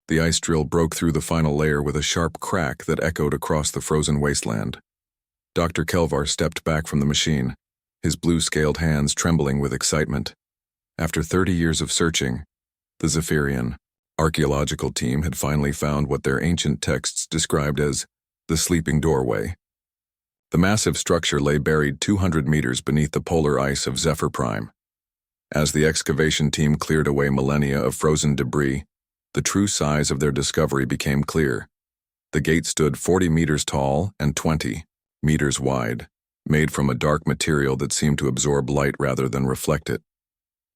The ice drill broke through the final layer with a sharp crack that echoed across the frozen wasteland. Dr. Kelvar stepped back from the machine, his blue-scaled hands trembling with excitement. After 30 years of searching, the Zephyrian archaeological team had finally found what their ancient texts described as the sleeping doorway. The massive structure lay buried 200 meters beneath the polar ice of Zephyr Prime. As the excavation team cleared away millennia of frozen debris, the true size of their discovery became clear. The gate stood 40 meters tall and 20 meters wide, made from a dark material that seemed to absorb light rather than reflect it.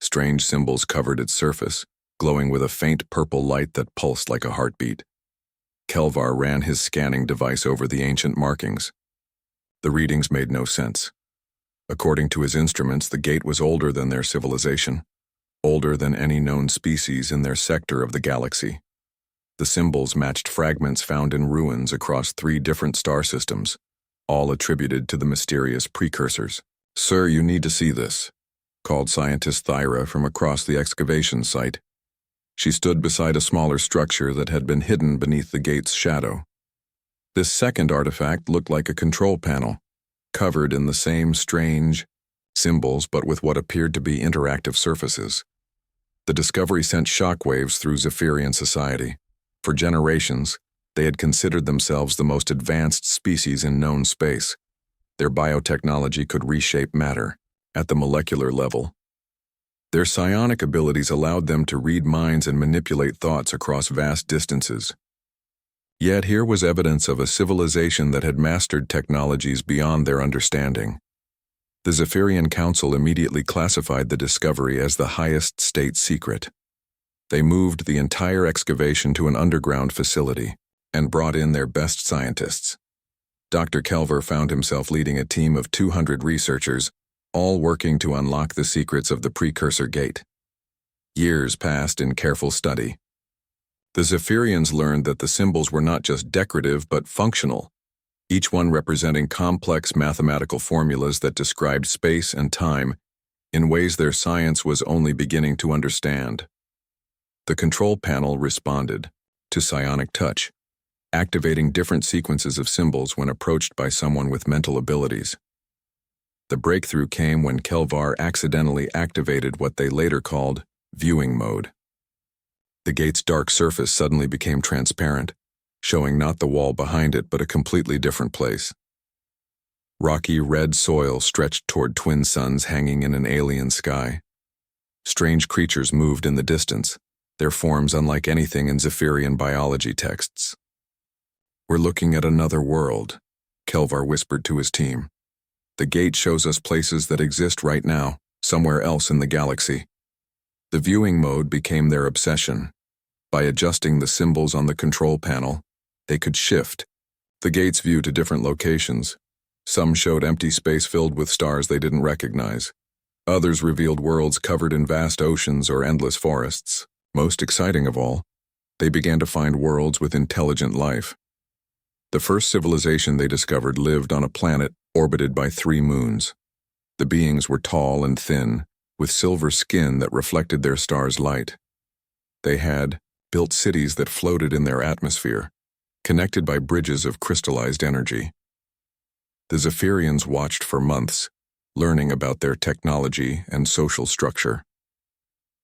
Strange symbols covered its surface, glowing with a faint purple light that pulsed like a heartbeat. Kelvar ran his scanning device over the ancient markings. The readings made no sense. According to his instruments, the gate was older than their civilization, older than any known species in their sector of the galaxy. The symbols matched fragments found in ruins across 3 different star systems, all attributed to the mysterious precursors. "Sir, you need to see this," called scientist Thyra from across the excavation site. She stood beside a smaller structure that had been hidden beneath the gate's shadow. This second artifact looked like a control panel, covered in the same strange symbols but with what appeared to be interactive surfaces. The discovery sent shockwaves through Zephyrian society. For generations, they had considered themselves the most advanced species in known space. Their biotechnology could reshape matter at the molecular level. Their psionic abilities allowed them to read minds and manipulate thoughts across vast distances. Yet here was evidence of a civilization that had mastered technologies beyond their understanding. The Zephyrian Council immediately classified the discovery as the highest state secret. They moved the entire excavation to an underground facility and brought in their best scientists. Dr. Kelvar found himself leading a team of 200 researchers, all working to unlock the secrets of the precursor gate. Years passed in careful study. The Zephyrians learned that the symbols were not just decorative but functional, each one representing complex mathematical formulas that described space and time in ways their science was only beginning to understand. The control panel responded to psionic touch, activating different sequences of symbols when approached by someone with mental abilities. The breakthrough came when Kelvar accidentally activated what they later called viewing mode. The gate's dark surface suddenly became transparent, showing not the wall behind it but a completely different place. Rocky red soil stretched toward twin suns hanging in an alien sky. Strange creatures moved in the distance, their forms unlike anything in Zephyrian biology texts. "We're looking at another world," Kelvar whispered to his team. "The gate shows us places that exist right now, somewhere else in the galaxy." The viewing mode became their obsession. By adjusting the symbols on the control panel, they could shift the gate's view to different locations. Some showed empty space filled with stars they didn't recognize. Others revealed worlds covered in vast oceans or endless forests. Most exciting of all, they began to find worlds with intelligent life. The first civilization they discovered lived on a planet orbited by 3 moons. The beings were tall and thin, with silver skin that reflected their star's light. They had built cities that floated in their atmosphere, connected by bridges of crystallized energy. The Zephyrians watched for months, learning about their technology and social structure.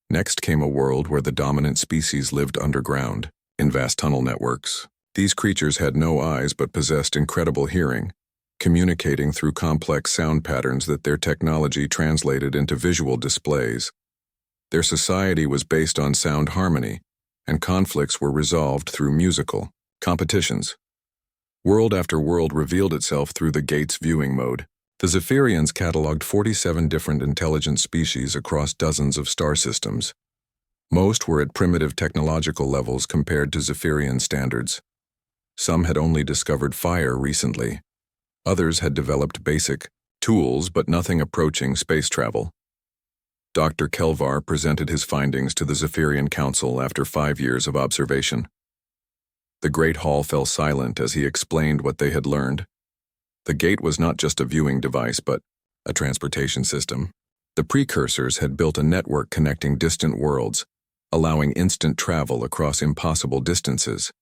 Next came a world where the dominant species lived underground, in vast tunnel networks. These creatures had no eyes but possessed incredible hearing, communicating through complex sound patterns that their technology translated into visual displays. Their society was based on sound harmony, and conflicts were resolved through musical competitions. World after world revealed itself through the gate's viewing mode. The Zephyrians cataloged 47 different intelligent species across dozens of star systems. Most were at primitive technological levels compared to Zephyrian standards. Some had only discovered fire recently. Others had developed basic tools but nothing approaching space travel. Dr. Kelvar presented his findings to the Zephyrian Council after 5 years of observation. The Great Hall fell silent as he explained what they had learned. The gate was not just a viewing device but a transportation system. The precursors had built a network connecting distant worlds, allowing instant travel across impossible distances.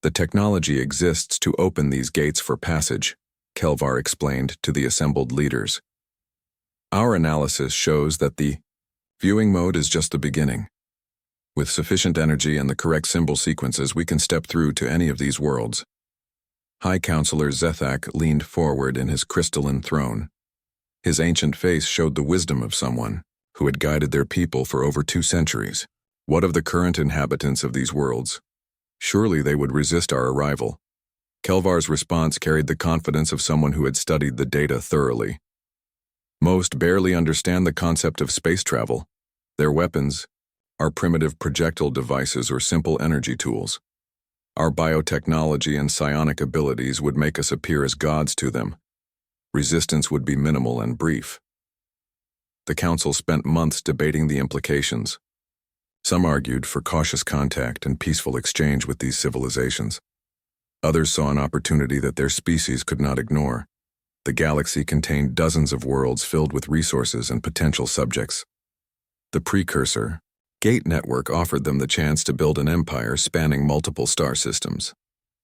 The technology exists to open these gates for passage, Kelvar explained to the assembled leaders. Our analysis shows that the viewing mode is just the beginning. With sufficient energy and the correct symbol sequences, we can step through to any of these worlds. High Counselor Zethak leaned forward in his crystalline throne. His ancient face showed the wisdom of someone who had guided their people for over 2 centuries. What of the current inhabitants of these worlds? Surely they would resist our arrival. Kelvar's response carried the confidence of someone who had studied the data thoroughly. Most barely understand the concept of space travel. Their weapons are primitive projectile devices or simple energy tools. Our biotechnology and psionic abilities would make us appear as gods to them. Resistance would be minimal and brief. The council spent months debating the implications. Some argued for cautious contact and peaceful exchange with these civilizations. Others saw an opportunity that their species could not ignore. The galaxy contained dozens of worlds filled with resources and potential subjects. The precursor, Gate Network, offered them the chance to build an empire spanning multiple star systems.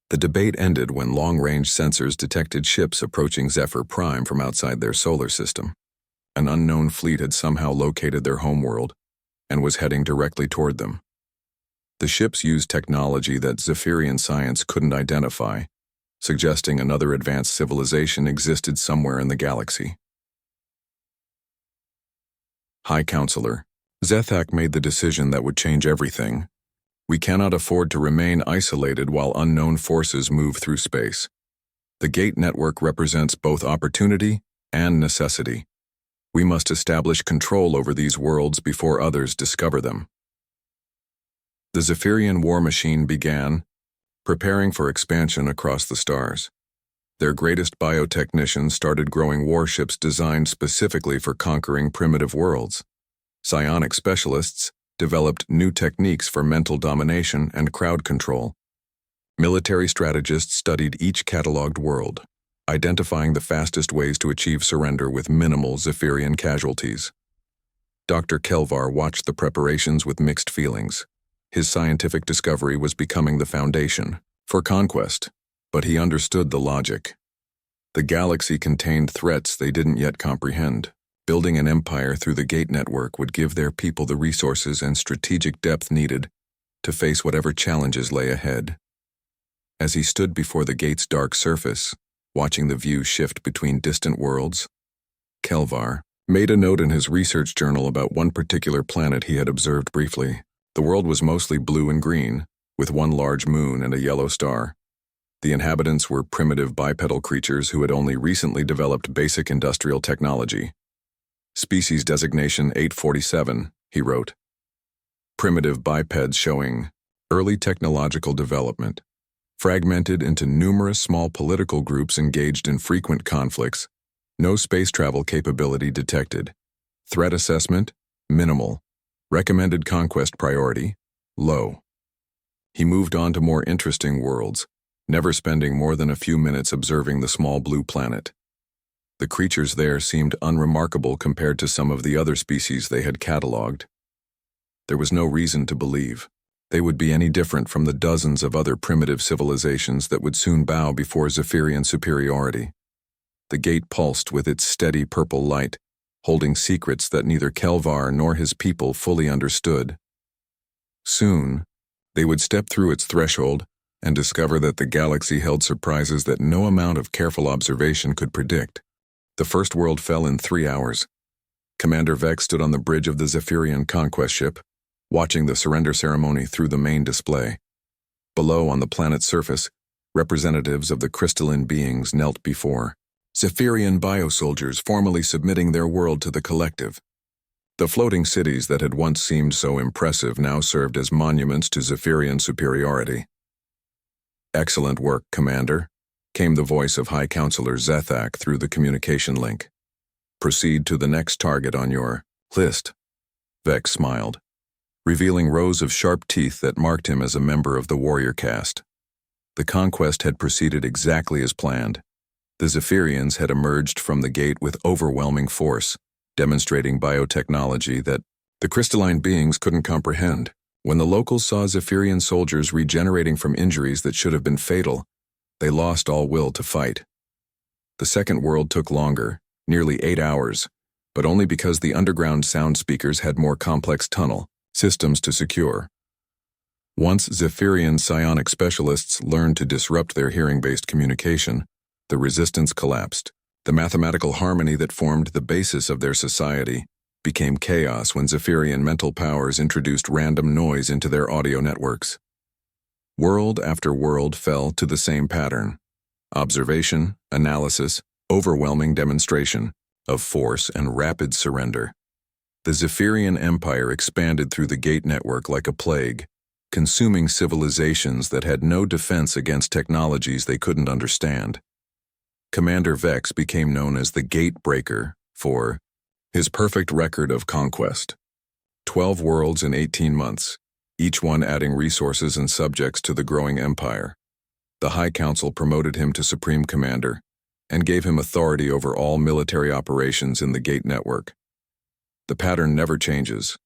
The debate ended when long-range sensors detected ships approaching Zephyr Prime from outside their solar system. An unknown fleet had somehow located their homeworld and was heading directly toward them. The ships used technology that Zephyrian science couldn't identify, suggesting another advanced civilization existed somewhere in the galaxy. High Counselor Zethak made the decision that would change everything. We cannot afford to remain isolated while unknown forces move through space. The Gate Network represents both opportunity and necessity. We must establish control over these worlds before others discover them. The Zephyrian war machine began, preparing for expansion across the stars. Their greatest biotechnicians started growing warships designed specifically for conquering primitive worlds. Psionic specialists developed new techniques for mental domination and crowd control. Military strategists studied each cataloged world, identifying the fastest ways to achieve surrender with minimal Zephyrian casualties. Dr. Kelvar watched the preparations with mixed feelings. His scientific discovery was becoming the foundation for conquest, but he understood the logic. The galaxy contained threats they didn't yet comprehend. Building an empire through the Gate Network would give their people the resources and strategic depth needed to face whatever challenges lay ahead. As he stood before the gate's dark surface, watching the view shift between distant worlds, Kelvar made a note in his research journal about one particular planet he had observed briefly. The world was mostly blue and green, with one large moon and a yellow star. The inhabitants were primitive bipedal creatures who had only recently developed basic industrial technology. Species designation 847, he wrote. Primitive bipeds showing early technological development, fragmented into numerous small political groups engaged in frequent conflicts, no space travel capability detected. Threat assessment, minimal. Recommended conquest priority, low. He moved on to more interesting worlds, never spending more than a few minutes observing the small blue planet. The creatures there seemed unremarkable compared to some of the other species they had catalogued. There was no reason to believe they would be any different from the dozens of other primitive civilizations that would soon bow before Zephyrian superiority. The gate pulsed with its steady purple light, holding secrets that neither Kelvar nor his people fully understood. Soon, they would step through its threshold and discover that the galaxy held surprises that no amount of careful observation could predict. The first world fell in 3 hours. Commander Vex stood on the bridge of the Zephyrian conquest ship, watching the surrender ceremony through the main display. Below, on the planet's surface, representatives of the crystalline beings knelt before Zephyrian biosoldiers formally submitting their world to the collective. The floating cities that had once seemed so impressive now served as monuments to Zephyrian superiority. "Excellent work, Commander," came the voice of High Counselor Zethak through the communication link. "Proceed to the next target on your list." Vex smiled, revealing rows of sharp teeth that marked him as a member of the warrior caste. The conquest had proceeded exactly as planned. The Zephyrians had emerged from the gate with overwhelming force, demonstrating biotechnology that The crystalline beings couldn't comprehend. When the locals saw Zephyrian soldiers regenerating from injuries that should have been fatal, they lost all will to fight. The second world took longer, nearly 8 hours, but only because the underground sound speakers had more complex tunnel systems to secure. Once Zephyrian psionic specialists learned to disrupt their hearing-based communication, the resistance collapsed. The mathematical harmony that formed the basis of their society became chaos when Zephyrian mental powers introduced random noise into their audio networks. World after world fell to the same pattern: observation, analysis, overwhelming demonstration of force, and rapid surrender. The Zephyrian Empire expanded through the gate network like a plague, consuming civilizations that had no defense against technologies they couldn't understand. Commander Vex became known as the Gate Breaker for his perfect record of conquest. 12 worlds in 18 months, each one adding resources and subjects to the growing empire. The High Council promoted him to Supreme Commander and gave him authority over all military operations in the Gate network. The pattern never changes,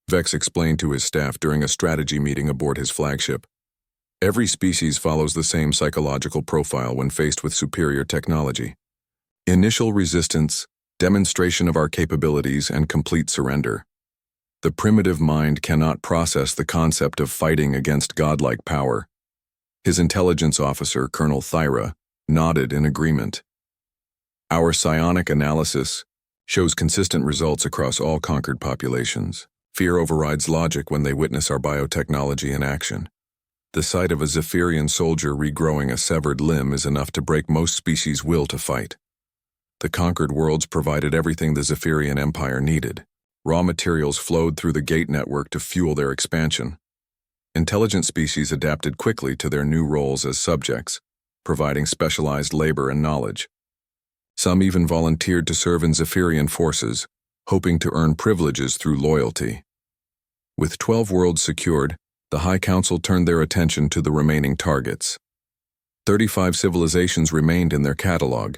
Vex explained to his staff during a strategy meeting aboard his flagship. Every species follows the same psychological profile when faced with superior technology: initial resistance, demonstration of our capabilities, and complete surrender. The primitive mind cannot process the concept of fighting against godlike power. His intelligence officer, Colonel Thyra, nodded in agreement. Our psionic analysis shows consistent results across all conquered populations. Fear overrides logic when they witness our biotechnology in action. The sight of a Zephyrian soldier regrowing a severed limb is enough to break most species' will to fight. The conquered worlds provided everything the Zephyrian Empire needed. Raw materials flowed through the gate network to fuel their expansion. Intelligent species adapted quickly to their new roles as subjects, providing specialized labor and knowledge. Some even volunteered to serve in Zephyrian forces, hoping to earn privileges through loyalty. With 12 worlds secured, the High Council turned their attention to the remaining targets. 35 civilizations remained in their catalog,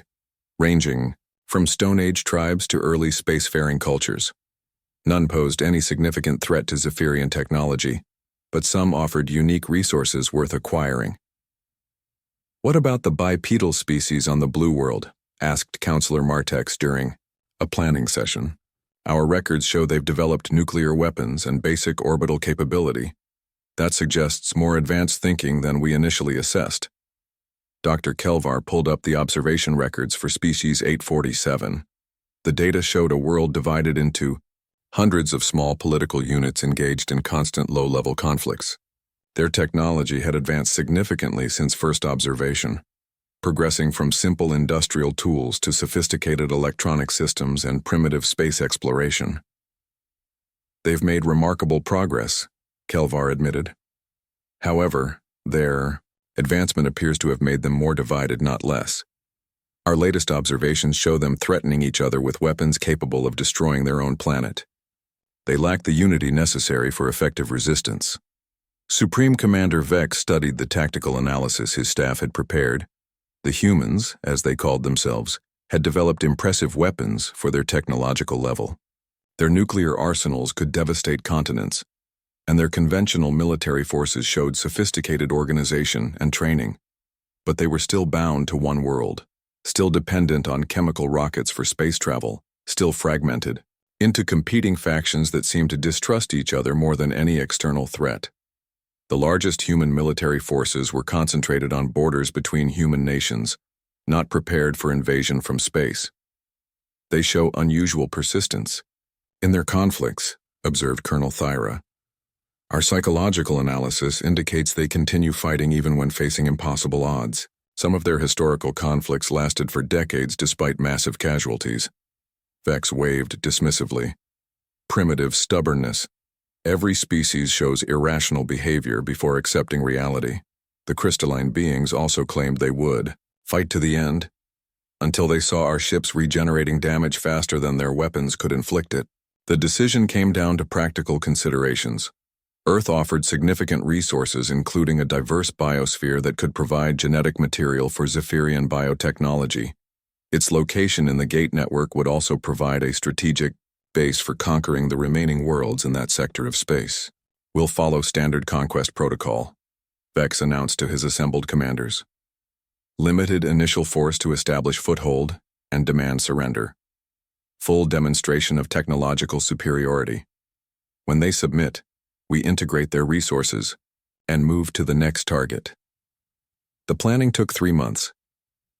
ranging from Stone Age tribes to early spacefaring cultures. None posed any significant threat to Zephyrian technology, but some offered unique resources worth acquiring. "What about the bipedal species on the Blue World?" asked Counselor Martex during a planning session. "Our records show they've developed nuclear weapons and basic orbital capability. That suggests more advanced thinking than we initially assessed." Dr. Kelvar pulled up the observation records for species 847. The data showed a world divided into hundreds of small political units engaged in constant low-level conflicts. Their technology had advanced significantly since first observation, progressing from simple industrial tools to sophisticated electronic systems and primitive space exploration. "They've made remarkable progress," Kelvar admitted. "However, their advancement appears to have made them more divided, not less. Our latest observations show them threatening each other with weapons capable of destroying their own planet. They lack the unity necessary for effective resistance." Supreme Commander Vex studied the tactical analysis his staff had prepared. The humans, as they called themselves, had developed impressive weapons for their technological level. Their nuclear arsenals could devastate continents, and their conventional military forces showed sophisticated organization and training. But they were still bound to one world, still dependent on chemical rockets for space travel, still fragmented into competing factions that seemed to distrust each other more than any external threat. The largest human military forces were concentrated on borders between human nations, not prepared for invasion from space. "They show unusual persistence in their conflicts," observed Colonel Thyra. "Our psychological analysis indicates they continue fighting even when facing impossible odds. Some of their historical conflicts lasted for decades despite massive casualties." Vex waved dismissively. "Primitive stubbornness. Every species shows irrational behavior before accepting reality. The crystalline beings also claimed they would fight to the end, until they saw our ships regenerating damage faster than their weapons could inflict it. The decision came down to practical considerations. Earth offered significant resources, including a diverse biosphere that could provide genetic material for Zephyrian biotechnology. Its location in the gate network would also provide a strategic base for conquering the remaining worlds in that sector of space. We'll follow standard conquest protocol, Vex announced to his assembled commanders. Limited initial force to establish foothold and demand surrender. Full demonstration of technological superiority. When they submit, we integrate their resources and move to the next target. The planning took 3 months.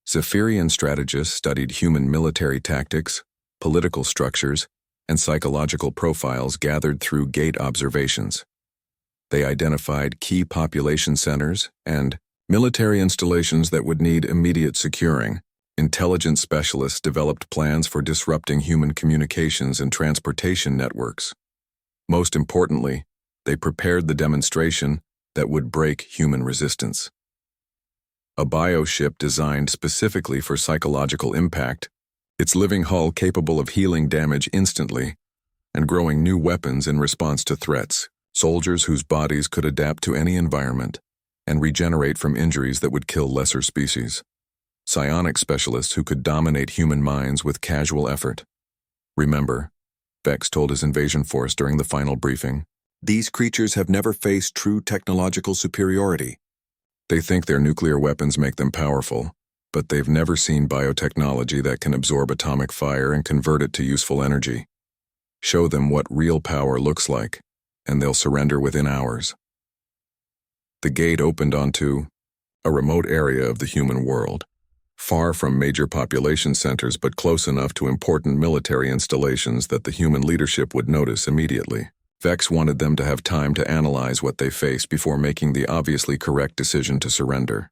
Zephyrian strategists studied human military tactics, political structures, and psychological profiles gathered through gate observations. They identified key population centers and military installations that would need immediate securing. Intelligence specialists developed plans for disrupting human communications and transportation networks. Most importantly, they prepared the demonstration that would break human resistance. A bioship designed specifically for psychological impact, its living hull capable of healing damage instantly and growing new weapons in response to threats, soldiers whose bodies could adapt to any environment and regenerate from injuries that would kill lesser species. Psionic specialists who could dominate human minds with casual effort. Remember, Vex told his invasion force during the final briefing, these creatures have never faced true technological superiority. They think their nuclear weapons make them powerful, but they've never seen biotechnology that can absorb atomic fire and convert it to useful energy. Show them what real power looks like, and they'll surrender within hours. The gate opened onto a remote area of the human world, far from major population centers but close enough to important military installations that the human leadership would notice immediately. Vex wanted them to have time to analyze what they faced before making the obviously correct decision to surrender.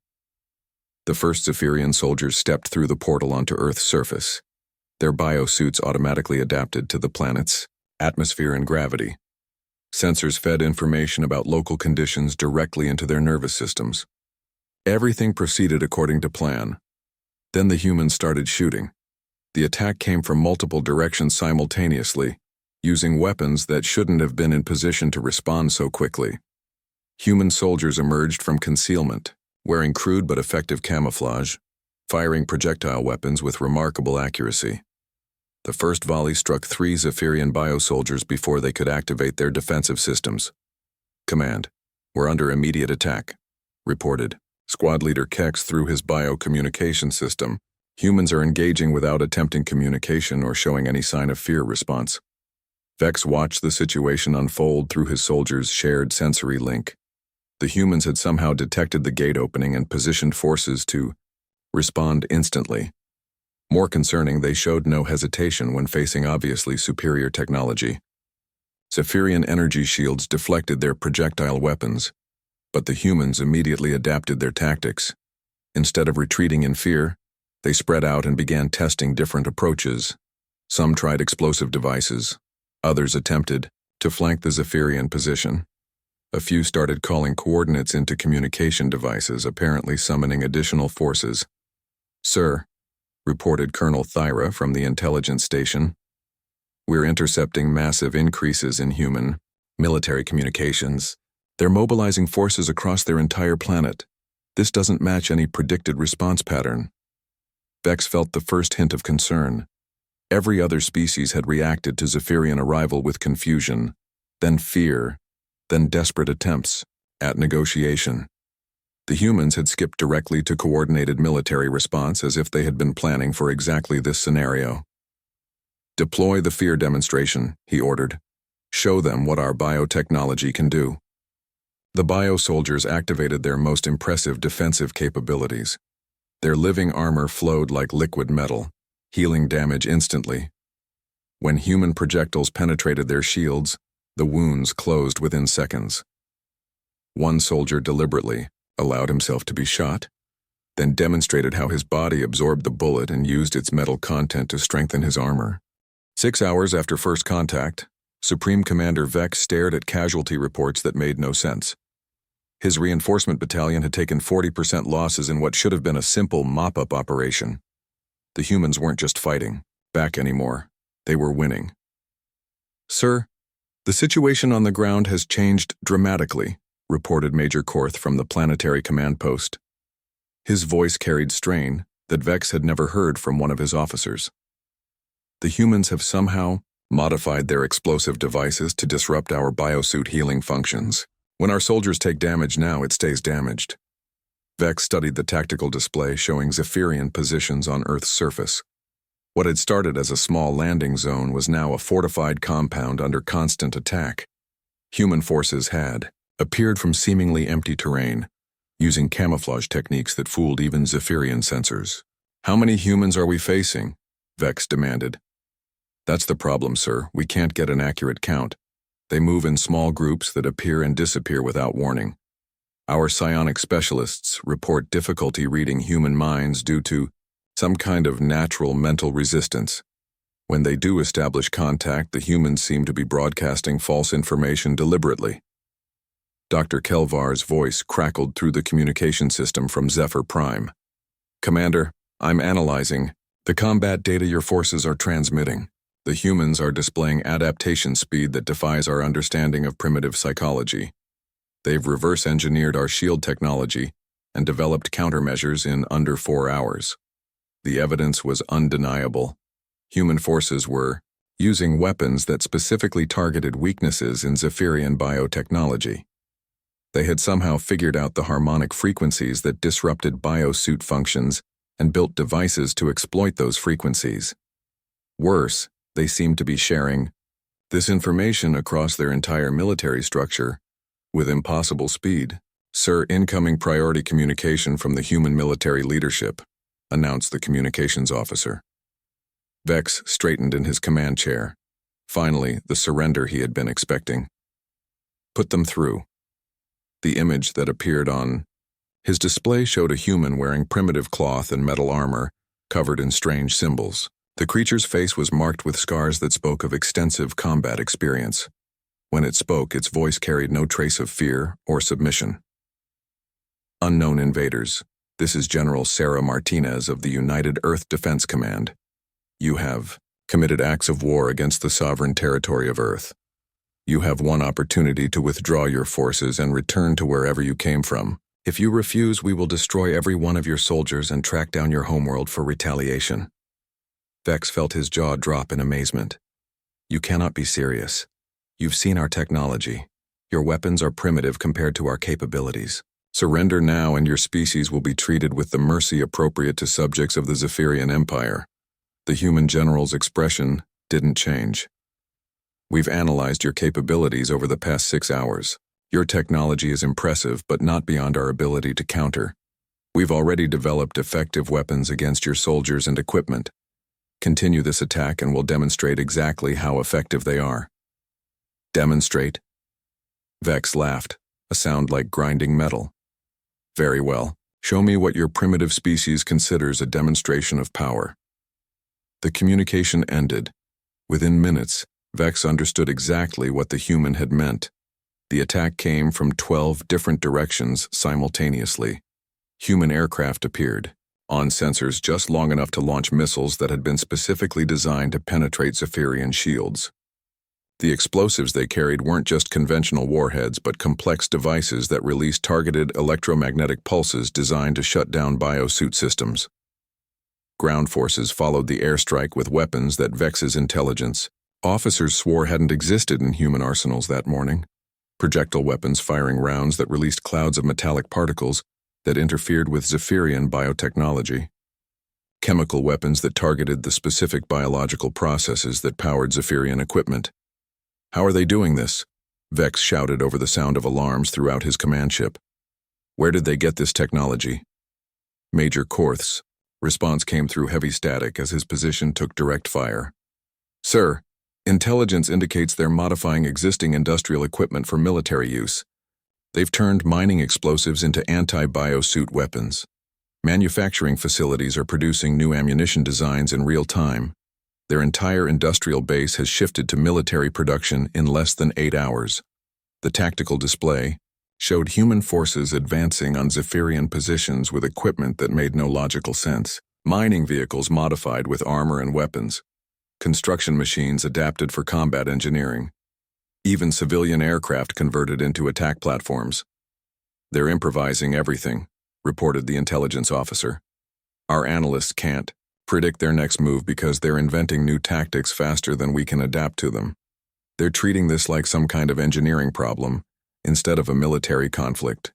The first Zephyrian soldiers stepped through the portal onto Earth's surface. Their biosuits automatically adapted to the planet's atmosphere and gravity. Sensors fed information about local conditions directly into their nervous systems. Everything proceeded according to plan. Then the humans started shooting. The attack came from multiple directions simultaneously, using weapons that shouldn't have been in position to respond so quickly. Human soldiers emerged from concealment, wearing crude but effective camouflage, firing projectile weapons with remarkable accuracy. The first volley struck 3 Zephyrian biosoldiers before they could activate their defensive systems. Command, we're under immediate attack, reported. Squad leader Kex through his biocommunication system. Humans are engaging without attempting communication or showing any sign of fear response. Vex watched the situation unfold through his soldiers' shared sensory link. The humans had somehow detected the gate opening and positioned forces to respond instantly. More concerning, they showed no hesitation when facing obviously superior technology. Zephyrian energy shields deflected their projectile weapons, but the humans immediately adapted their tactics. Instead of retreating in fear, they spread out and began testing different approaches. Some tried explosive devices. Others attempted to flank the Zephyrian position. A few started calling coordinates into communication devices, apparently summoning additional forces. Sir, reported Colonel Thyra from the intelligence station, we're intercepting massive increases in human military communications. They're mobilizing forces across their entire planet. This doesn't match any predicted response pattern. Vex felt the first hint of concern. Every other species had reacted to Zephyrian arrival with confusion, then fear, then desperate attempts at negotiation. The humans had skipped directly to coordinated military response as if they had been planning for exactly this scenario. Deploy the fear demonstration, he ordered. Show them what our biotechnology can do. The bio-soldiers activated their most impressive defensive capabilities. Their living armor flowed like liquid metal, healing damage instantly. When human projectiles penetrated their shields, the wounds closed within seconds. One soldier deliberately allowed himself to be shot, then demonstrated how his body absorbed the bullet and used its metal content to strengthen his armor. 6 hours after first contact, Supreme Commander Vex stared at casualty reports that made no sense. His reinforcement battalion had taken 40% losses in what should have been a simple mop-up operation. The humans weren't just fighting back anymore. They were winning. Sir, the situation on the ground has changed dramatically, reported Major Korth from the planetary command post. His voice carried strain that Vex had never heard from one of his officers. The humans have somehow modified their explosive devices to disrupt our biosuit healing functions. When our soldiers take damage now, it stays damaged. Vex studied the tactical display showing Zephyrian positions on Earth's surface. What had started as a small landing zone was now a fortified compound under constant attack. Human forces had appeared from seemingly empty terrain, using camouflage techniques that fooled even Zephyrian sensors. "How many humans are we facing?" Vex demanded. "That's the problem, sir. We can't get an accurate count. They move in small groups that appear and disappear without warning. Our psionic specialists report difficulty reading human minds due to some kind of natural mental resistance. When they do establish contact, the humans seem to be broadcasting false information deliberately." Dr. Kelvar's voice crackled through the communication system from Zephyr Prime. "Commander, I'm analyzing the combat data your forces are transmitting. The humans are displaying adaptation speed that defies our understanding of primitive psychology. They've reverse-engineered our shield technology and developed countermeasures in under 4 hours. The evidence was undeniable. Human forces were using weapons that specifically targeted weaknesses in Zephyrian biotechnology. They had somehow figured out the harmonic frequencies that disrupted biosuit functions and built devices to exploit those frequencies. Worse, they seemed to be sharing this information across their entire military structure with impossible speed. "Sir, incoming priority communication from the human military leadership," announced the communications officer. Vex straightened in his command chair. Finally, the surrender he had been expecting. "Put them through." The image that appeared on his display showed a human wearing primitive cloth and metal armor, covered in strange symbols. The creature's face was marked with scars that spoke of extensive combat experience. When it spoke, its voice carried no trace of fear or submission. "Unknown invaders, this is General Sarah Martinez of the United Earth Defense Command. You have committed acts of war against the sovereign territory of Earth. You have one opportunity to withdraw your forces and return to wherever you came from. If you refuse, we will destroy every one of your soldiers and track down your homeworld for retaliation." Vex felt his jaw drop in amazement. "You cannot be serious. You've seen our technology. Your weapons are primitive compared to our capabilities. Surrender now and your species will be treated with the mercy appropriate to subjects of the Zephyrian Empire." The human general's expression didn't change. "We've analyzed your capabilities over the past 6 hours. Your technology is impressive, but not beyond our ability to counter. We've already developed effective weapons against your soldiers and equipment. Continue this attack and we'll demonstrate exactly how effective they are." "Demonstrate?" Vex laughed, a sound like grinding metal. "Very well. Show me what your primitive species considers a demonstration of power." The communication ended. Within minutes, Vex understood exactly what the human had meant. The attack came from 12 different directions simultaneously. Human aircraft appeared, on sensors just long enough to launch missiles that had been specifically designed to penetrate Zephyrian shields. The explosives they carried weren't just conventional warheads, but complex devices that released targeted electromagnetic pulses designed to shut down biosuit systems. Ground forces followed the airstrike with weapons that Vex's intelligence officers swore hadn't existed in human arsenals that morning. Projectile weapons firing rounds that released clouds of metallic particles that interfered with Zephyrian biotechnology. Chemical weapons that targeted the specific biological processes that powered Zephyrian equipment. "How are they doing this?" Vex shouted over the sound of alarms throughout his command ship. "Where did they get this technology?" Major Korth's response came through heavy static as his position took direct fire. "Sir, intelligence indicates they're modifying existing industrial equipment for military use. They've turned mining explosives into anti-biosuit weapons. Manufacturing facilities are producing new ammunition designs in real time. Their entire industrial base has shifted to military production in less than 8 hours." The tactical display showed human forces advancing on Zephyrian positions with equipment that made no logical sense. Mining vehicles modified with armor and weapons. Construction machines adapted for combat engineering. Even civilian aircraft converted into attack platforms. "They're improvising everything," reported the intelligence officer. "Our analysts can't predict their next move because they're inventing new tactics faster than we can adapt to them. They're treating this like some kind of engineering problem, instead of a military conflict.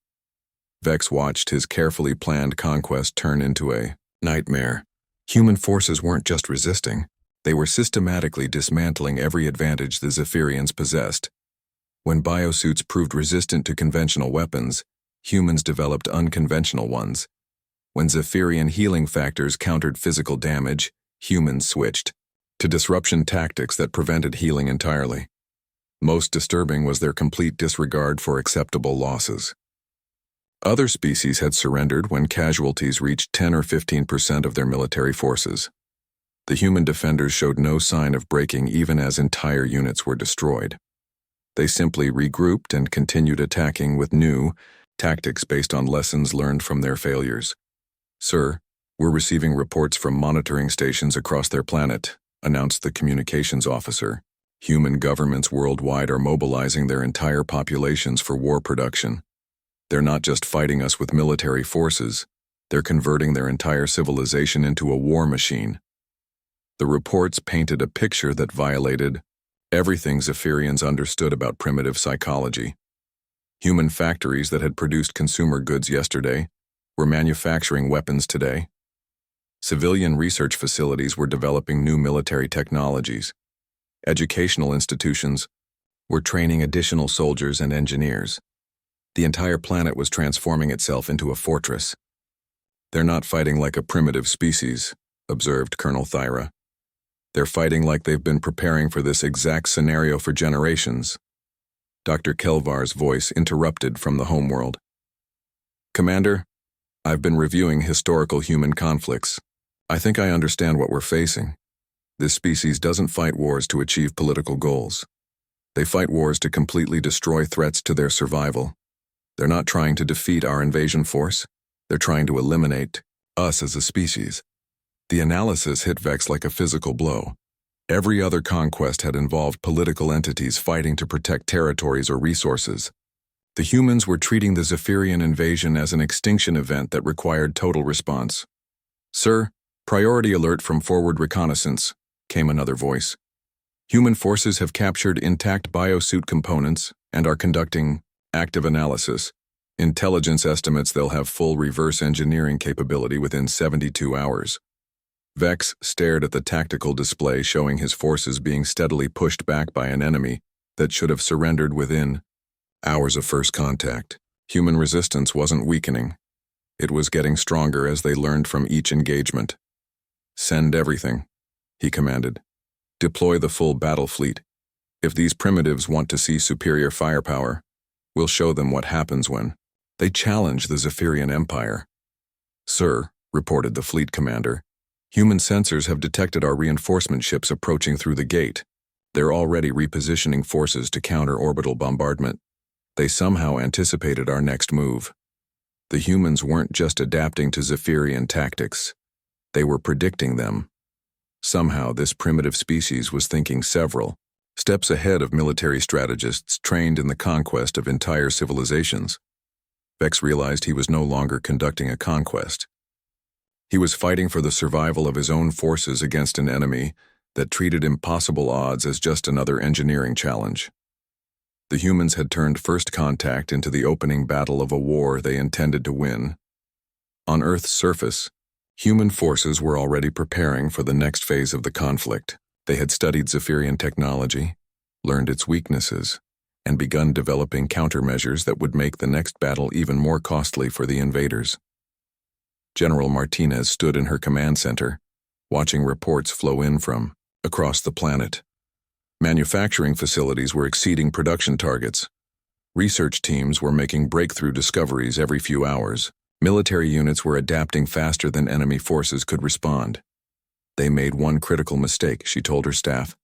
Vex watched his carefully planned conquest turn into a nightmare. Human forces weren't just resisting, they were systematically dismantling every advantage the Zephyrians possessed. When biosuits proved resistant to conventional weapons, humans developed unconventional ones. When Zephyrian healing factors countered physical damage, humans switched to disruption tactics that prevented healing entirely. Most disturbing was their complete disregard for acceptable losses. Other species had surrendered when casualties reached 10 or 15% of their military forces. The human defenders showed no sign of breaking even as entire units were destroyed. They simply regrouped and continued attacking with new tactics based on lessons learned from their failures. "Sir, we're receiving reports from monitoring stations across their planet," announced the communications officer. "Human governments worldwide are mobilizing their entire populations for war production. They're not just fighting us with military forces, they're converting their entire civilization into a war machine." The reports painted a picture that violated everything Zephyrians understood about primitive psychology. Human factories that had produced consumer goods yesterday were manufacturing weapons today. Civilian research facilities were developing new military technologies. Educational institutions were training additional soldiers and engineers. The entire planet was transforming itself into a fortress. "They're not fighting like a primitive species," observed Colonel Thyra. "They're fighting like they've been preparing for this exact scenario for generations." Dr. Kelvar's voice interrupted from the homeworld. "Commander, I've been reviewing historical human conflicts. I think I understand what we're facing. This species doesn't fight wars to achieve political goals. They fight wars to completely destroy threats to their survival. They're not trying to defeat our invasion force. They're trying to eliminate us as a species." The analysis hit Vex like a physical blow. Every other conquest had involved political entities fighting to protect territories or resources. The humans were treating the Zephyrian invasion as an extinction event that required total response. "Sir, priority alert from forward reconnaissance," came another voice. "Human forces have captured intact biosuit components and are conducting active analysis. Intelligence estimates they'll have full reverse engineering capability within 72 hours. Vex stared at the tactical display showing his forces being steadily pushed back by an enemy that should have surrendered within hours of first contact. Human resistance wasn't weakening. It was getting stronger as they learned from each engagement. "Send everything," he commanded. "Deploy the full battle fleet. If these primitives want to see superior firepower, we'll show them what happens when they challenge the Zephyrian Empire." "Sir," reported the fleet commander, "human sensors have detected our reinforcement ships approaching through the gate. They're already repositioning forces to counter orbital bombardment. They somehow anticipated our next move." The humans weren't just adapting to Zephyrian tactics. They were predicting them. Somehow this primitive species was thinking several steps ahead of military strategists trained in the conquest of entire civilizations. Vex realized he was no longer conducting a conquest. He was fighting for the survival of his own forces against an enemy that treated impossible odds as just another engineering challenge. The humans had turned first contact into the opening battle of a war they intended to win. On Earth's surface, human forces were already preparing for the next phase of the conflict. They had studied Zephyrian technology, learned its weaknesses, and begun developing countermeasures that would make the next battle even more costly for the invaders. General Martinez stood in her command center, watching reports flow in from across the planet. Manufacturing facilities were exceeding production targets. Research teams were making breakthrough discoveries every few hours. Military units were adapting faster than enemy forces could respond. They made one critical mistake, she told her staff.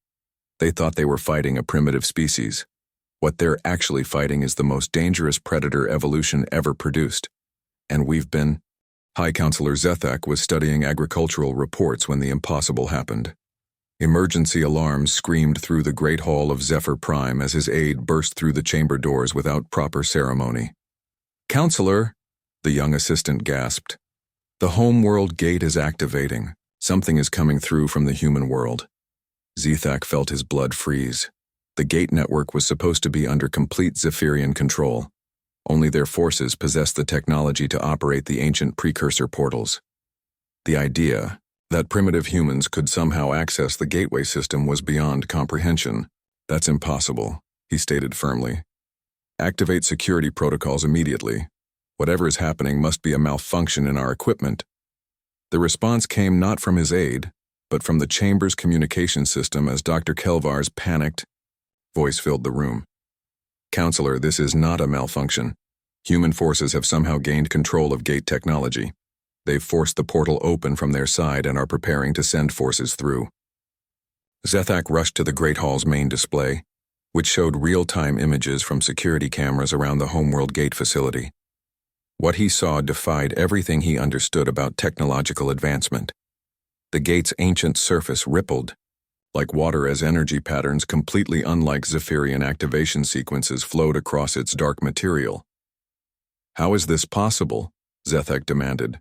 They thought they were fighting a primitive species. What they're actually fighting is the most dangerous predator evolution ever produced. And we've been... High Counselor Zethak was studying agricultural reports when the impossible happened. Emergency alarms screamed through the great hall of Zephyr Prime as his aide burst through the chamber doors without proper ceremony. "Counselor," the young assistant gasped. "The homeworld gate is activating. Something is coming through from the human world. Zethak felt his blood freeze. The gate network was supposed to be under complete Zephyrian control. Only their forces possessed the technology to operate the ancient precursor portals. The idea that primitive humans could somehow access the gateway system was beyond comprehension. That's impossible, he stated firmly. Activate security protocols immediately. Whatever is happening must be a malfunction in our equipment. The response came not from his aide, but from the chamber's communication system as Dr. Kelvar's panicked voice filled the room. Counselor, this is not a malfunction. Human forces have somehow gained control of gate technology. They've forced the portal open from their side and are preparing to send forces through. Zethak rushed to the Great Hall's main display, which showed real-time images from security cameras around the Homeworld Gate facility. What he saw defied everything he understood about technological advancement. The gate's ancient surface rippled, like water as energy patterns completely unlike Zephyrian activation sequences flowed across its dark material. How is this possible? Zethak demanded.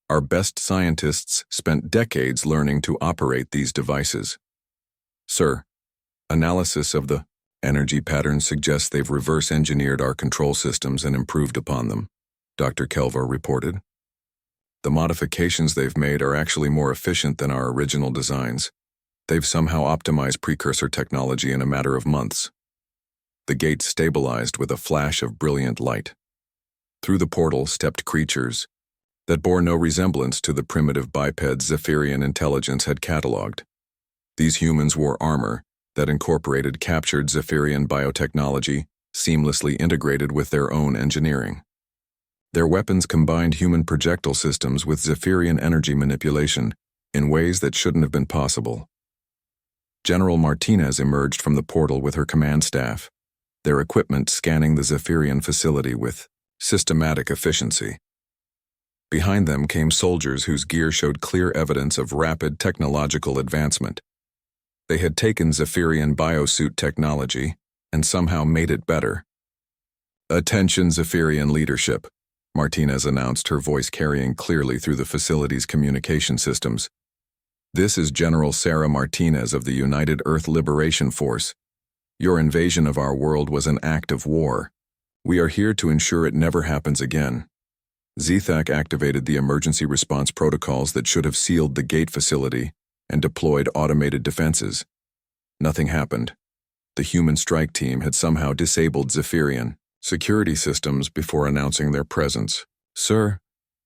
Our best scientists spent decades learning to operate these devices. Sir, analysis of the energy patterns suggests they've reverse-engineered our control systems and improved upon them, Dr. Kelvar reported. The modifications they've made are actually more efficient than our original designs. They've somehow optimized precursor technology in a matter of months. The gate stabilized with a flash of brilliant light. Through the portal stepped creatures that bore no resemblance to the primitive bipeds Zephyrian intelligence had catalogued. These humans wore armor that incorporated captured Zephyrian biotechnology, seamlessly integrated with their own engineering. Their weapons combined human projectile systems with Zephyrian energy manipulation in ways that shouldn't have been possible. General Martinez emerged from the portal with her command staff, their equipment scanning the Zephyrian facility with systematic efficiency. Behind them came soldiers whose gear showed clear evidence of rapid technological advancement. They had taken Zephyrian biosuit technology and somehow made it better. Attention, Zephyrian leadership, Martinez announced, her voice carrying clearly through the facility's communication systems. This is General Sarah Martinez of the United Earth Liberation Force. Your invasion of our world was an act of war. We are here to ensure it never happens again. Zethak activated the emergency response protocols that should have sealed the gate facility and deployed automated defenses. Nothing happened. The human strike team had somehow disabled Zephyrian security systems before announcing their presence. Sir,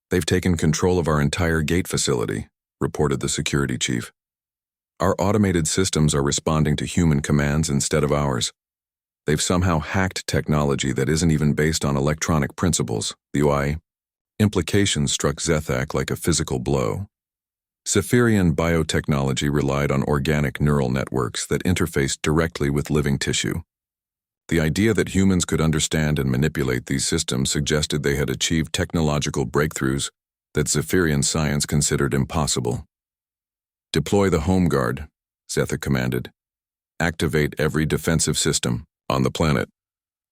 they've taken control of our entire gate facility, reported the security chief. Our automated systems are responding to human commands instead of ours. They've somehow hacked technology that isn't even based on electronic principles. The UI implications struck Zethak like a physical blow. Zephyrian biotechnology relied on organic neural networks that interfaced directly with living tissue. The idea that humans could understand and manipulate these systems suggested they had achieved technological breakthroughs that Zephyrian science considered impossible. Deploy the Home Guard, Zethak commanded. Activate every defensive system on the planet.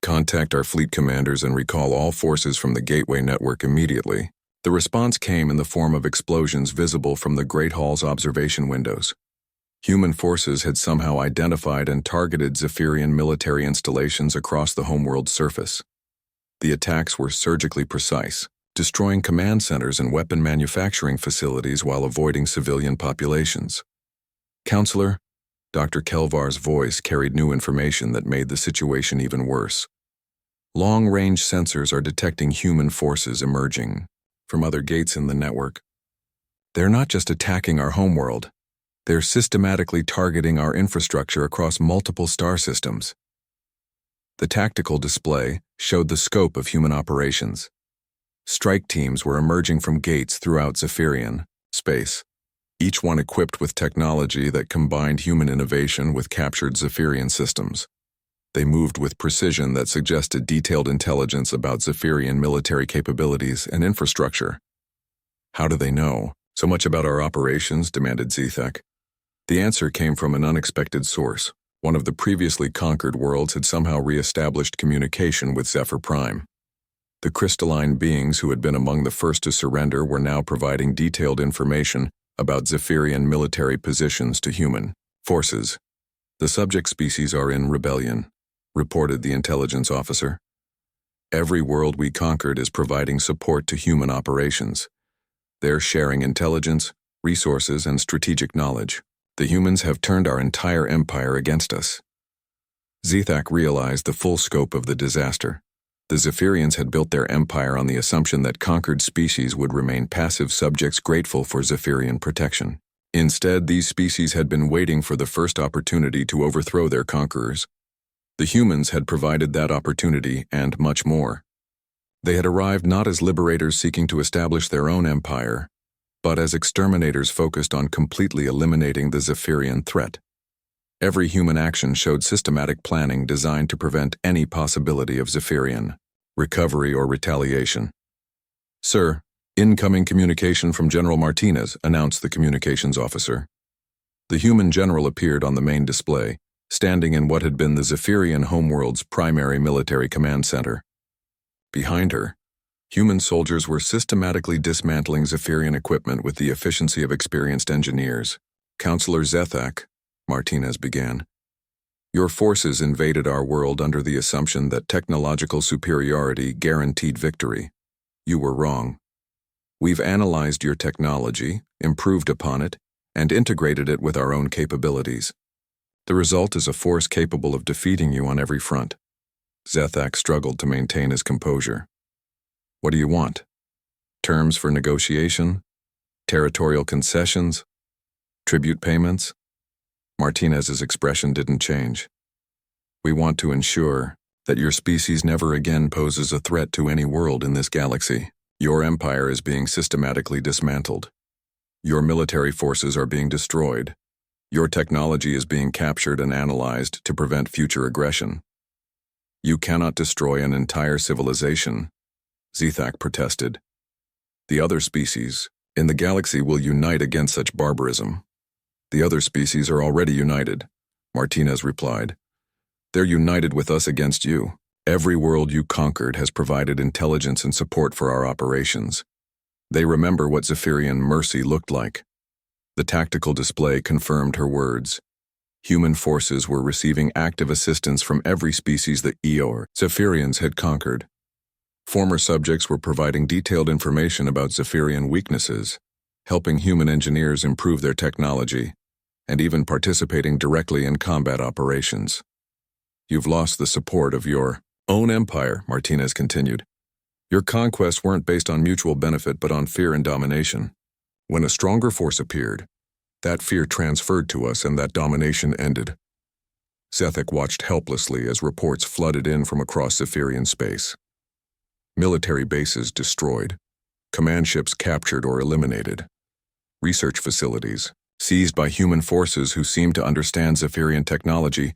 Contact our fleet commanders and recall all forces from the Gateway network immediately. The response came in the form of explosions visible from the Great Hall's observation windows. Human forces had somehow identified and targeted Zephyrian military installations across the homeworld's surface. The attacks were surgically precise, destroying command centers and weapon manufacturing facilities while avoiding civilian populations. Counselor, Dr. Kelvar's voice carried new information that made the situation even worse. Long-range sensors are detecting human forces emerging from other gates in the network. They're not just attacking our homeworld. They're systematically targeting our infrastructure across multiple star systems. The tactical display showed the scope of human operations. Strike teams were emerging from gates throughout Zephyrian space, each one equipped with technology that combined human innovation with captured Zephyrian systems. They moved with precision that suggested detailed intelligence about Zephyrian military capabilities and infrastructure. How do they know so much about our operations? Demanded Zethak. The answer came from an unexpected source. One of the previously conquered worlds had somehow re-established communication with Zephyr Prime. The crystalline beings who had been among the first to surrender were now providing detailed information about Zephyrian military positions to human forces. The subject species are in rebellion, reported the intelligence officer. Every world we conquered is providing support to human operations. They're sharing intelligence, resources, and strategic knowledge. The humans have turned our entire empire against us. Zethak realized the full scope of the disaster. The Zephyrians had built their empire on the assumption that conquered species would remain passive subjects grateful for Zephyrian protection. Instead, these species had been waiting for the first opportunity to overthrow their conquerors. The humans had provided that opportunity and much more. They had arrived not as liberators seeking to establish their own empire, but as exterminators focused on completely eliminating the Zephyrian threat. Every human action showed systematic planning designed to prevent any possibility of Zephyrian recovery or retaliation. "Sir, incoming communication from General Martinez," announced the communications officer. The human general appeared on the main display, standing in what had been the Zephyrian homeworld's primary military command center. Behind her, human soldiers were systematically dismantling Zephyrian equipment with the efficiency of experienced engineers. "Counselor Zethak," Martinez began, "your forces invaded our world under the assumption that technological superiority guaranteed victory. You were wrong. We've analyzed your technology, improved upon it, and integrated it with our own capabilities. The result is a force capable of defeating you on every front." Zethak struggled to maintain his composure. "What do you want? Terms for negotiation? Territorial concessions? Tribute payments?" Martinez's expression didn't change. "We want to ensure that your species never again poses a threat to any world in this galaxy. Your empire is being systematically dismantled. Your military forces are being destroyed. Your technology is being captured and analyzed to prevent future aggression. You cannot destroy an entire civilization," Zethak protested. "The other species in the galaxy will unite against such barbarism." "The other species are already united," Martinez replied. "They're united with us against you. Every world you conquered has provided intelligence and support for our operations. They remember what Zephyrian mercy looked like." The tactical display confirmed her words. Human forces were receiving active assistance from every species the Zephyrians had conquered. Former subjects were providing detailed information about Zephyrian weaknesses, helping human engineers improve their technology, and even participating directly in combat operations. "You've lost the support of your own empire," Martinez continued. "Your conquests weren't based on mutual benefit but on fear and domination. When a stronger force appeared, that fear transferred to us and that domination ended." Zethak watched helplessly as reports flooded in from across Zephyrian space. Military bases destroyed, command ships captured or eliminated, research facilities seized by human forces who seemed to understand Zephyrian technology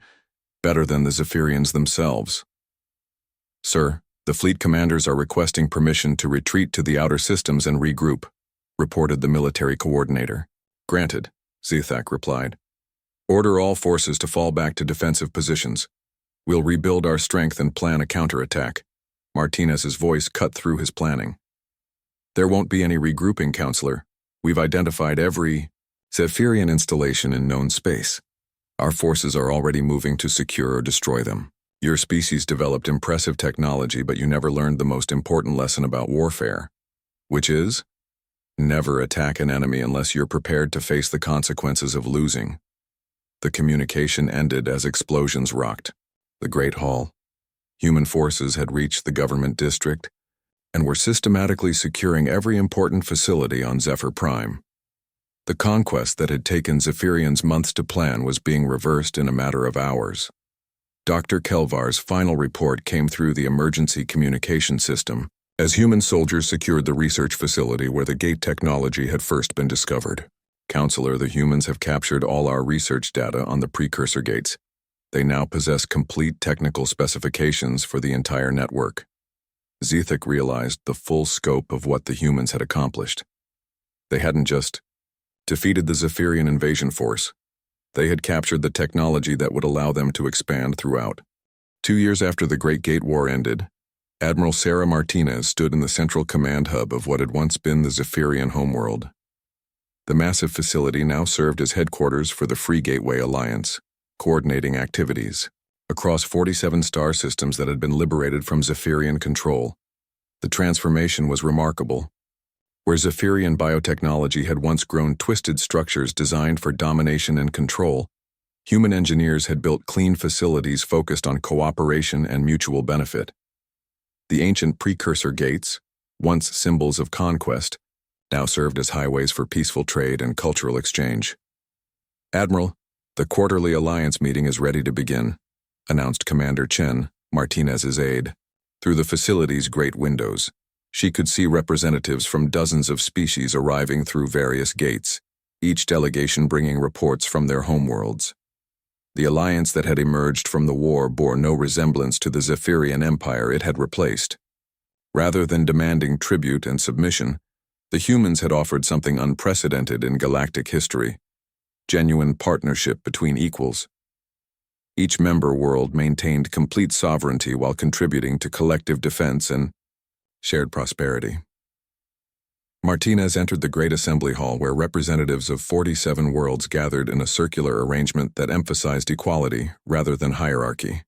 better than the Zephyrians themselves. "Sir, the fleet commanders are requesting permission to retreat to the outer systems and regroup," reported the military coordinator. "Granted," Zethak replied. "Order all forces to fall back to defensive positions. We'll rebuild our strength and plan a counterattack." Martinez's voice cut through his planning. "There won't be any regrouping, Counselor. We've identified every Zephyrian installation in known space. Our forces are already moving to secure or destroy them. Your species developed impressive technology, but you never learned the most important lesson about warfare, which is, never attack an enemy unless you're prepared to face the consequences of losing." The communication ended as explosions rocked the Great Hall. Human forces had reached the government district and were systematically securing every important facility on Zephyr Prime. The conquest that had taken Zephyrians months to plan was being reversed in a matter of hours. Dr. Kelvar's final report came through the emergency communication system as human soldiers secured the research facility where the gate technology had first been discovered. "Counselor, the humans have captured all our research data on the precursor gates. They now possess complete technical specifications for the entire network." Zethak realized the full scope of what the humans had accomplished. They hadn't just defeated the Zephyrian invasion force. They had captured the technology that would allow them to expand throughout. 2 years after the Great Gate War ended, Admiral Sarah Martinez stood in the central command hub of what had once been the Zephyrian homeworld. The massive facility now served as headquarters for the Free Gateway Alliance, coordinating activities across 47 star systems that had been liberated from Zephyrian control. The transformation was remarkable. Where Zephyrian biotechnology had once grown twisted structures designed for domination and control, human engineers had built clean facilities focused on cooperation and mutual benefit. The ancient precursor gates, once symbols of conquest, now served as highways for peaceful trade and cultural exchange. "Admiral, the quarterly alliance meeting is ready to begin," announced Commander Chen, Martinez's aide. Through the facility's great windows, she could see representatives from dozens of species arriving through various gates, each delegation bringing reports from their homeworlds. The alliance that had emerged from the war bore no resemblance to the Zephyrian Empire it had replaced. Rather than demanding tribute and submission, the humans had offered something unprecedented in galactic history: genuine partnership between equals. Each member world maintained complete sovereignty while contributing to collective defense and shared prosperity. Martinez entered the Great Assembly Hall, where representatives of 47 worlds gathered in a circular arrangement that emphasized equality rather than hierarchy.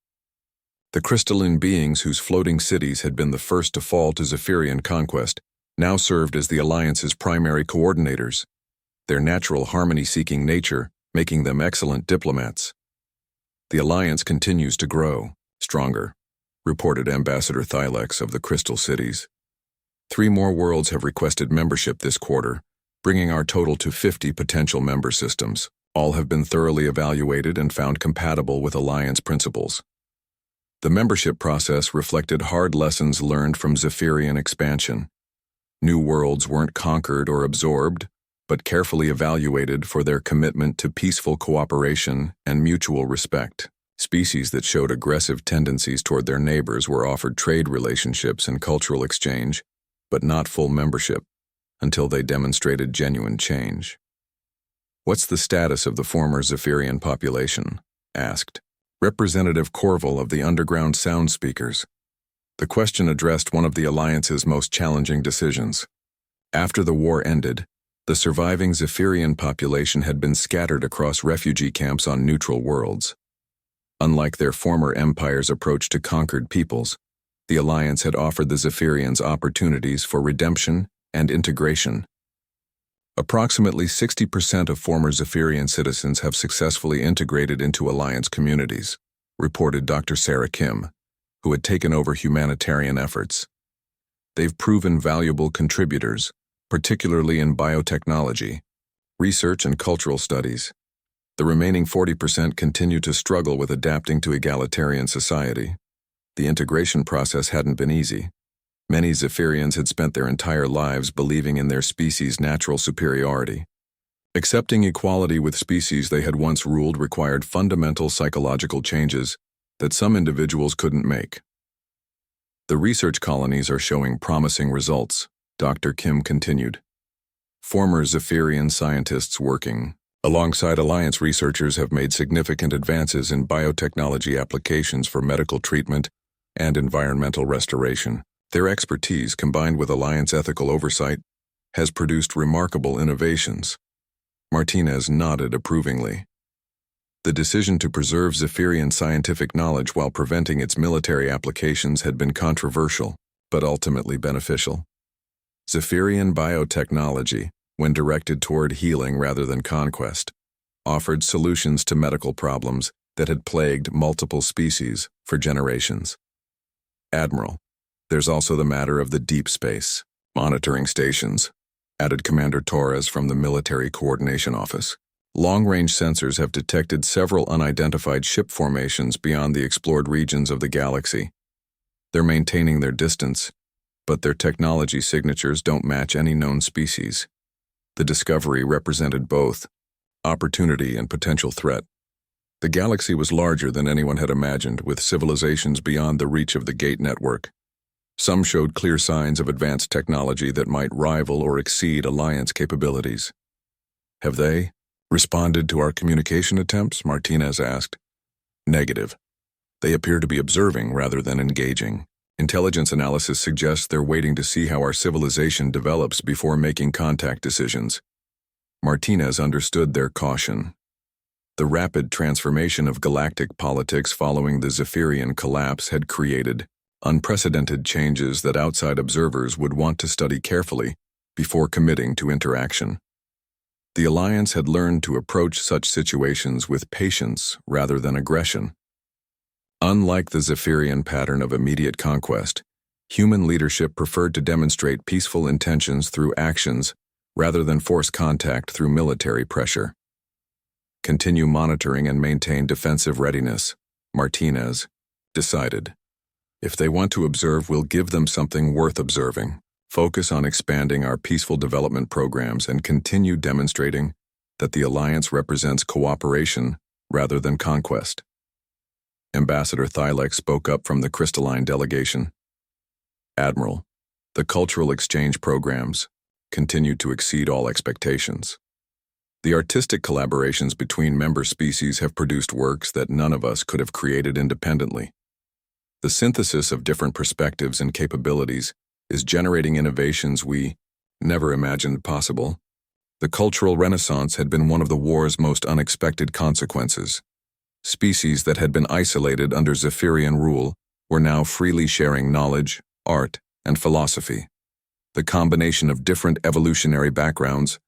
The crystalline beings whose floating cities had been the first to fall to Zephyrian conquest now served as the Alliance's primary coordinators, their natural harmony-seeking nature making them excellent diplomats. "The Alliance continues to grow, stronger," reported Ambassador Thylex of the Crystal Cities. 3 more worlds have requested membership this quarter, bringing our total to 50 potential member systems. All have been thoroughly evaluated and found compatible with Alliance principles. The membership process reflected hard lessons learned from Zephyrian expansion. New worlds weren't conquered or absorbed, but carefully evaluated for their commitment to peaceful cooperation and mutual respect. Species that showed aggressive tendencies toward their neighbors were offered trade relationships and cultural exchange, but not full membership, until they demonstrated genuine change. "What's the status of the former Zephyrian population?" asked Representative Corville of the Underground Sound Speakers. The question addressed one of the Alliance's most challenging decisions. After the war ended, the surviving Zephyrian population had been scattered across refugee camps on neutral worlds. Unlike their former empire's approach to conquered peoples, the Alliance had offered the Zephyrians opportunities for redemption and integration. Approximately 60% of former Zephyrian citizens have successfully integrated into Alliance communities, reported Dr. Sarah Kim, who had taken over humanitarian efforts. They've proven valuable contributors, particularly in biotechnology, research and cultural studies. The remaining 40% continue to struggle with adapting to egalitarian society. The integration process hadn't been easy. Many Zephyrians had spent their entire lives believing in their species' natural superiority. Accepting equality with species they had once ruled required fundamental psychological changes that some individuals couldn't make. "The research colonies are showing promising results," Dr. Kim continued. "Former Zephyrian scientists working alongside Alliance researchers have made significant advances in biotechnology applications for medical treatment and environmental restoration. Their expertise, combined with Alliance ethical oversight, has produced remarkable innovations." Martinez nodded approvingly. The decision to preserve Zephyrian scientific knowledge while preventing its military applications had been controversial, but ultimately beneficial. Zephyrian biotechnology, when directed toward healing rather than conquest, offered solutions to medical problems that had plagued multiple species for generations. "Admiral, there's also the matter of the deep space monitoring stations," added Commander Torres from the Military Coordination Office. "Long-range sensors have detected several unidentified ship formations beyond the explored regions of the galaxy. They're maintaining their distance, but their technology signatures don't match any known species." The discovery represented both opportunity and potential threat. The galaxy was larger than anyone had imagined, with civilizations beyond the reach of the Gate network. Some showed clear signs of advanced technology that might rival or exceed Alliance capabilities. "Have they responded to our communication attempts?" Martinez asked. "Negative. They appear to be observing rather than engaging. Intelligence analysis suggests they're waiting to see how our civilization develops before making contact decisions." Martinez understood their caution. The rapid transformation of galactic politics following the Zephyrian collapse had created unprecedented changes that outside observers would want to study carefully before committing to interaction. The Alliance had learned to approach such situations with patience rather than aggression. Unlike the Zephyrian pattern of immediate conquest, human leadership preferred to demonstrate peaceful intentions through actions rather than force contact through military pressure. Continue monitoring and maintain defensive readiness, Martinez decided. If they want to observe, we'll give them something worth observing. Focus on expanding our peaceful development programs and continue demonstrating that the Alliance represents cooperation rather than conquest. Ambassador Thylek spoke up from the crystalline delegation. Admiral, the cultural exchange programs continue to exceed all expectations. The artistic collaborations between member species have produced works that none of us could have created independently. The synthesis of different perspectives and capabilities is generating innovations we never imagined possible. The cultural renaissance had been one of the war's most unexpected consequences. Species that had been isolated under Zephyrian rule were now freely sharing knowledge, art, and philosophy. The combination of different evolutionary backgrounds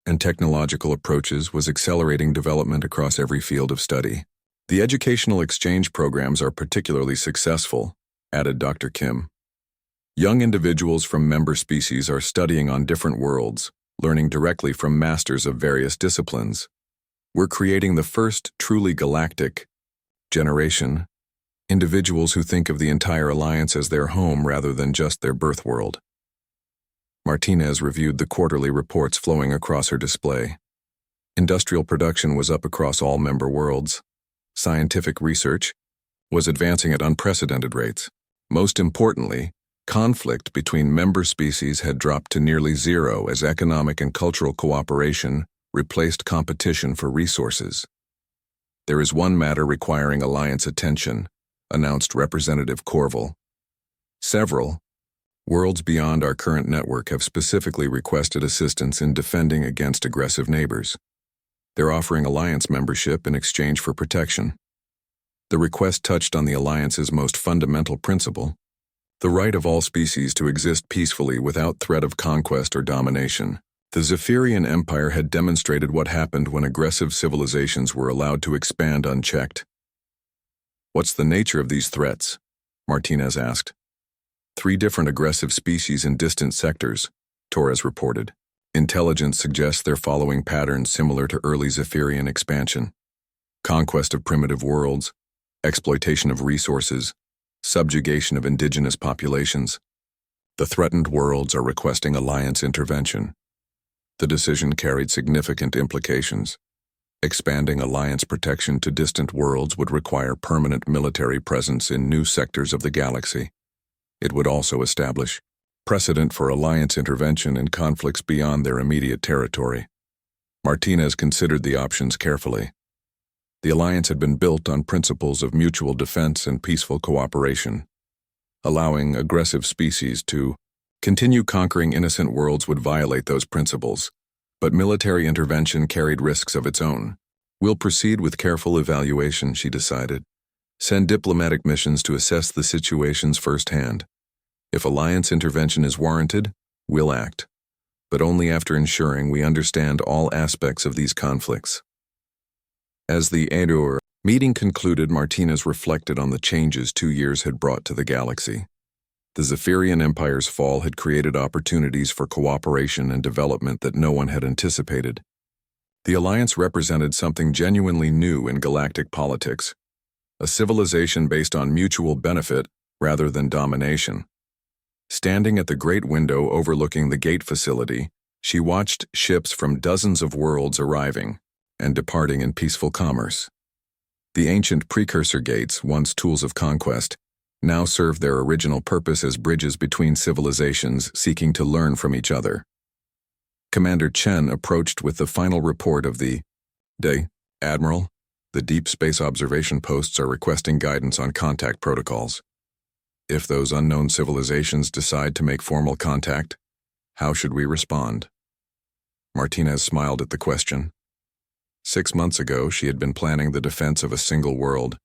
and technological approaches was accelerating development across every field of study. The educational exchange programs are particularly successful, added Dr. Kim. Young individuals from member species are studying on different worlds, learning directly from masters of various disciplines. We're creating the first truly galactic generation, individuals who think of the entire Alliance as their home rather than just their birth world. Martinez reviewed the quarterly reports flowing across her display. Industrial production was up across all member worlds. Scientific research was advancing at unprecedented rates. Most importantly, conflict between member species had dropped to nearly zero as economic and cultural cooperation replaced competition for resources. There is one matter requiring Alliance attention, announced Representative Corville. Several worlds beyond our current network have specifically requested assistance in defending against aggressive neighbors. They're offering Alliance membership in exchange for protection. The request touched on the Alliance's most fundamental principle, the right of all species to exist peacefully without threat of conquest or domination. The Zephyrian Empire had demonstrated what happened when aggressive civilizations were allowed to expand unchecked. What's the nature of these threats? Martinez asked. 3 different aggressive species in distant sectors, Torres reported. Intelligence suggests they're following patterns similar to early Zephyrian expansion. Conquest of primitive worlds, exploitation of resources, subjugation of indigenous populations. The threatened worlds are requesting Alliance intervention. The decision carried significant implications. Expanding Alliance protection to distant worlds would require permanent military presence in new sectors of the galaxy. It would also establish precedent for Alliance intervention in conflicts beyond their immediate territory. Martinez considered the options carefully. The Alliance had been built on principles of mutual defense and peaceful cooperation. Allowing aggressive species to continue conquering innocent worlds would violate those principles, but military intervention carried risks of its own. We'll proceed with careful evaluation, she decided. Send diplomatic missions to assess the situations firsthand. If Alliance intervention is warranted, we'll act, but only after ensuring we understand all aspects of these conflicts. As the AudioBook meeting concluded, Martinez reflected on the changes 2 years had brought to the galaxy. The Zephyrian Empire's fall had created opportunities for cooperation and development that no one had anticipated. The Alliance represented something genuinely new in galactic politics, a civilization based on mutual benefit rather than domination. Standing at the great window overlooking the gate facility, she watched ships from dozens of worlds arriving and departing in peaceful commerce. The ancient precursor gates, once tools of conquest, now served their original purpose as bridges between civilizations seeking to learn from each other. Commander Chen approached with the final report of the day. Admiral, the deep space observation posts are requesting guidance on contact protocols. If those unknown civilizations decide to make formal contact, how should we respond? Martinez smiled at the question. 6 months ago, she had been planning the defense of a single world,